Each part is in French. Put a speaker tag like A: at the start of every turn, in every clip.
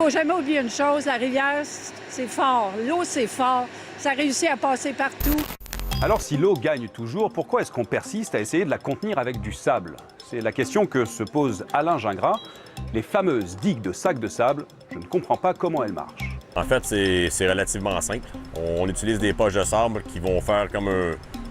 A: faut jamais oublier une chose, la rivière, c'est fort. L'eau, c'est fort. Ça réussit à passer partout.
B: Alors si l'eau gagne toujours, pourquoi est-ce qu'on persiste à essayer de la contenir avec du sable? C'est la question que se pose Alain Gingras. Les fameuses digues de sacs de sable, je ne comprends pas comment elles marchent.
C: En fait, c'est relativement simple. On utilise des poches de sable qui vont faire comme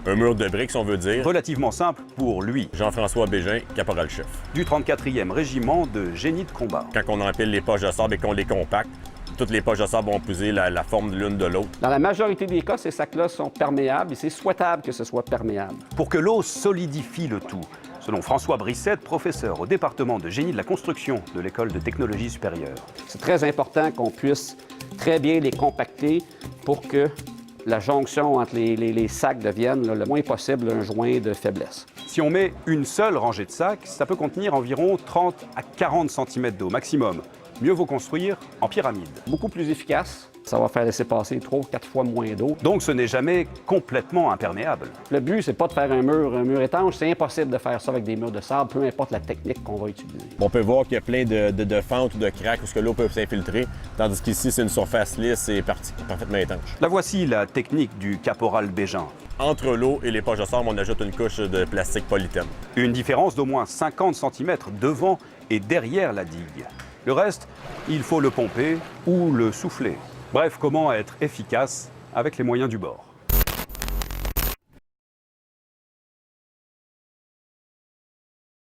C: un mur de briques, si on veut dire.
B: Relativement simple pour lui.
C: Jean-François Bégin, caporal-chef.
B: Du 34e régiment de génie de combat.
C: Quand on empile les poches de sable et qu'on les compacte, toutes les poches de sable vont épouser la forme de l'une de l'autre.
D: Dans la majorité des cas, ces sacs-là sont perméables et c'est souhaitable que ce soit perméable.
B: Pour que l'eau solidifie le tout, selon François Brissette, professeur au département de génie de la construction de l'École de technologie supérieure.
D: C'est très important qu'on puisse très bien les compacter pour que la jonction entre les sacs devienne le moins possible un joint de faiblesse.
B: Si on met une seule rangée de sacs, ça peut contenir environ 30 à 40 cm d'eau maximum. Mieux vaut construire en pyramide.
D: Beaucoup plus efficace. Ça va faire laisser passer 3 ou 4 fois moins d'eau.
B: Donc ce n'est jamais complètement imperméable.
D: Le but, c'est pas de faire un mur étanche. C'est impossible de faire ça avec des murs de sable, peu importe la technique qu'on va utiliser.
C: On peut voir qu'il y a plein de fentes ou de craques où l'eau peut s'infiltrer, tandis qu'ici, c'est une surface lisse et parfaitement étanche.
B: La voici la technique du caporal Bégin.
C: Entre l'eau et les poches de sable, on ajoute une couche de plastique polythène.
B: Une différence d'au moins 50 cm devant et derrière la digue. Le reste, il faut le pomper ou le souffler. Bref, comment être efficace avec les moyens du bord.